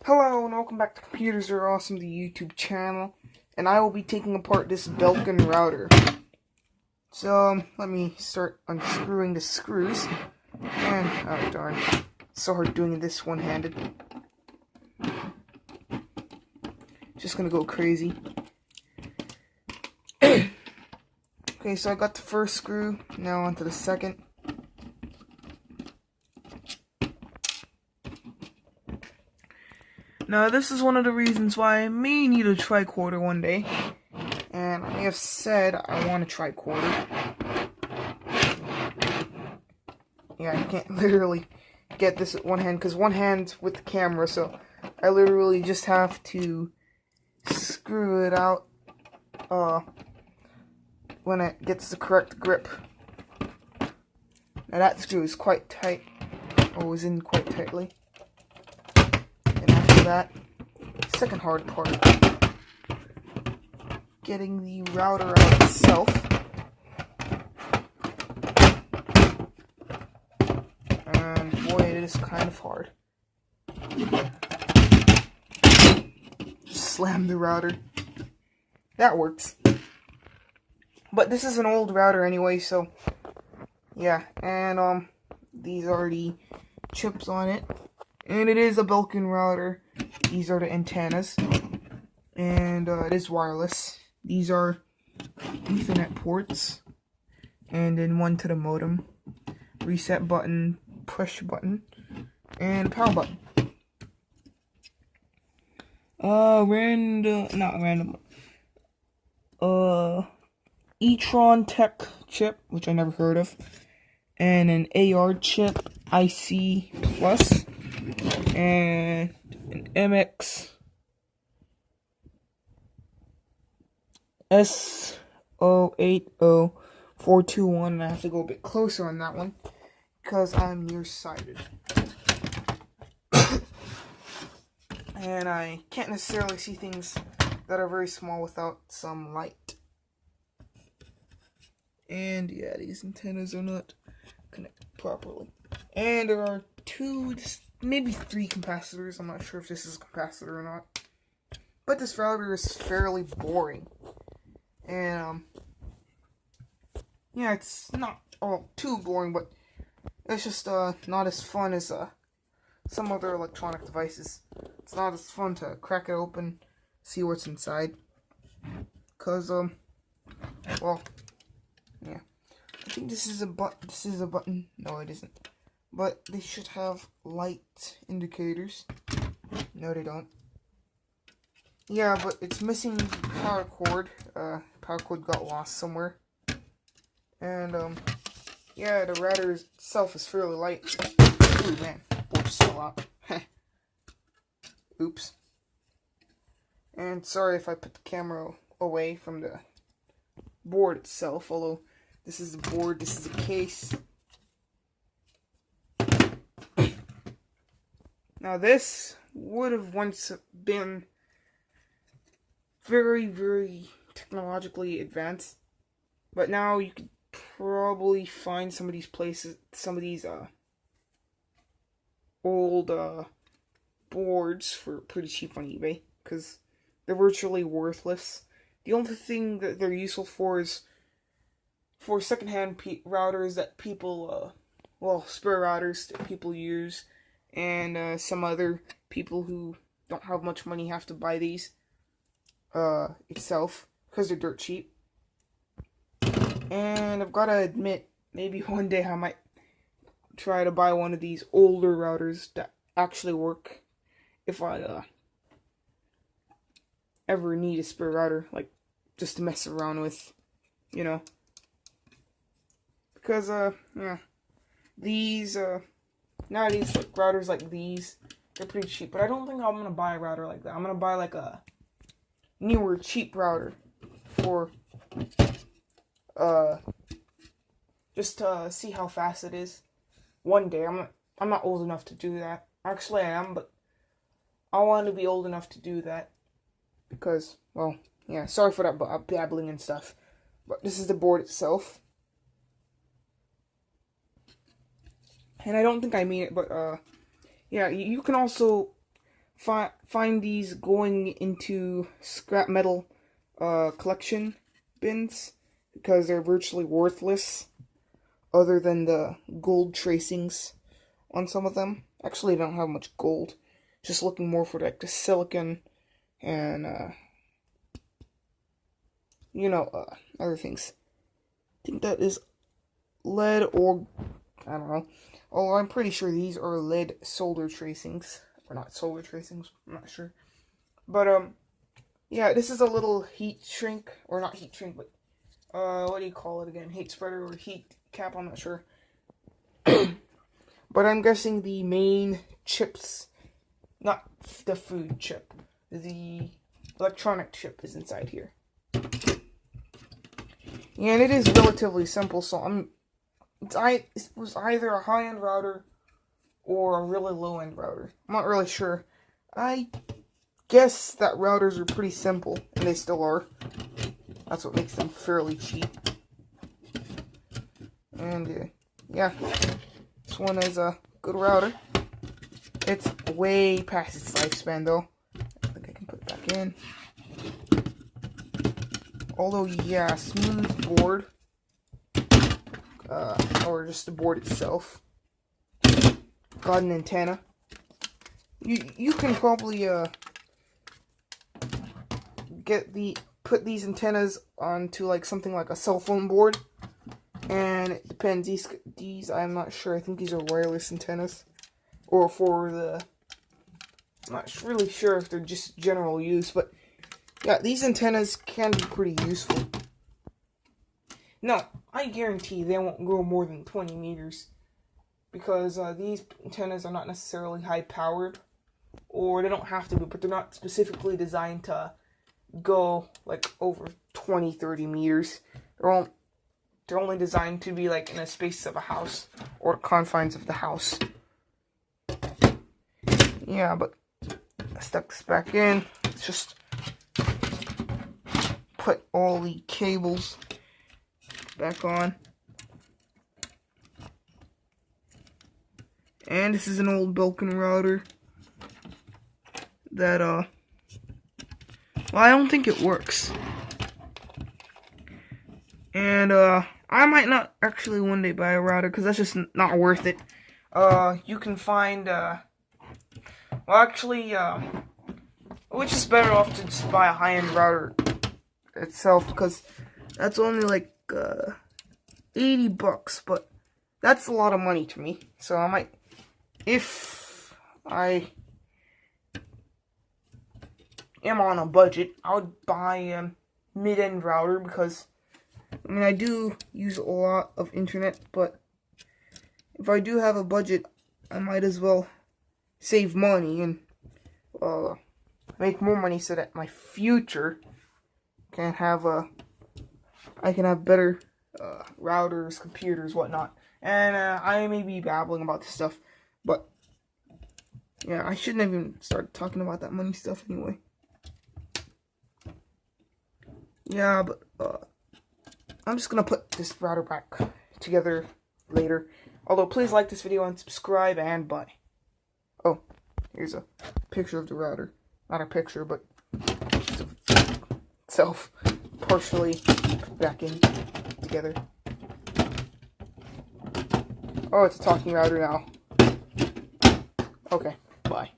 Hello and welcome back to Computers Are Awesome, the YouTube channel, and I will be taking apart this Belkin router. So, let me start unscrewing the screws, and, oh darn, so hard doing this one-handed. Just gonna go crazy. Okay, so I got the first screw, now onto the second. Now, this is one of the reasons why I may need a tricorder one day. And I may have said I want a tricorder. Yeah, I can't literally get this with one hand, because one hand's with the camera, so I literally just have to screw it out when it gets the correct grip. Now that screw is quite tight, or was in quite tightly. That second hard part, getting the router out itself. And boy, it is kind of hard. Just slam the router. That works. But this is an old router anyway, so yeah. And these are the chips on it. And it is a Belkin router. These are the antennas. And it is wireless. These are Ethernet ports. And then one to the modem. Reset button, push button, and power button. E-tron Tech chip, which I never heard of. And an AR chip, IC Plus. And an MX S080421. I have to go a bit closer on that one because I'm nearsighted. And I can't necessarily see things that are very small without some light. And yeah, these antennas are not connected properly. And there are maybe three capacitors. I'm not sure if this is a capacitor or not. But this router is fairly boring. And, yeah, it's not all too boring, but it's just, not as fun as, some other electronic devices. It's not as fun to crack it open, see what's inside. Cause, well, yeah. I think this is a button. No, it isn't. But they should have light indicators. No, they don't. Yeah, but it's missing power cord. Power cord got lost somewhere. And, yeah, the router itself is fairly light. Ooh, man. Board just fell out. Oops. And sorry if I put the camera away from the board itself, although this is the board, this is the case. Now this would have once been very, very technologically advanced, but now you could probably find some of these places, some of these old boards for pretty cheap on eBay, because they're virtually worthless. The only thing that they're useful for is for secondhand routers that people, spare routers that people use. And some other people who don't have much money have to buy these itself because they're dirt cheap. And I've got to admit, maybe one day I might try to buy one of these older routers that actually work if I ever need a spare router, like just to mess around with, you know. Because yeah, these nowadays, like, routers like these, they're pretty cheap, but I don't think I'm gonna buy a router like that. I'm gonna buy, like, a newer, cheap router for, just to see how fast it is. One day, I'm not old enough to do that. Actually, I am, but I want to be old enough to do that. Because, well, yeah, sorry for that babbling and stuff. But this is the board itself. And I don't think I mean it, but, yeah, you can also find these going into scrap metal collection bins because they're virtually worthless other than the gold tracings on some of them. Actually, I don't have much gold. Just looking more for like the silicon and other things. I think that is lead, or I don't know. Oh, I'm pretty sure these are lead solder tracings. Or not solder tracings, I'm not sure. But, yeah, this is a little heat shrink, or not heat shrink, but, what do you call it again? Heat spreader or heat cap, I'm not sure. But I'm guessing the main chips, not the food chip, the electronic chip is inside here. And it is relatively simple, so it was either a high-end router or a really low-end router. I'm not really sure. I guess that routers are pretty simple, and they still are. That's what makes them fairly cheap. And, yeah. This one is a good router. It's way past its lifespan, though. I think I can put it back in. Although, yeah, smooth board. Or just the board itself. Got an antenna. You can probably put these antennas onto like something like a cell phone board, and it depends. These I'm not sure. I think these are wireless antennas, or for the. I'm not really sure if they're just general use, but yeah, these antennas can be pretty useful. No, I guarantee they won't go more than 20 meters. Because these antennas are not necessarily high-powered. Or they don't have to be, but they're not specifically designed to go, like, over 20, 30 meters. They're only designed to be, like, in a space of a house. Or confines of the house. Yeah, but I stuck this back in. Let's just put all the cables back on. And this is an old Belkin router that, well, I don't think it works. And, I might not actually one day buy a router, because that's just not worth it. You can find, well, actually, which is better off to just buy a high-end router itself, because that's only like, $80, but that's a lot of money to me. So I might, if I am on a budget, I would buy a mid-end router, because I mean, I do use a lot of internet, but if I do have a budget, I might as well save money and make more money so that my future can have I can have better routers, computers, whatnot. And I may be babbling about this stuff, but yeah, I shouldn't have even started talking about that money stuff anyway. Yeah, but I'm just gonna put this router back together later. Although, please like this video and subscribe, and bye. Oh, here's a picture of the router. Not a picture, but itself partially put back in together. Oh, it's a talking router now. Okay, bye.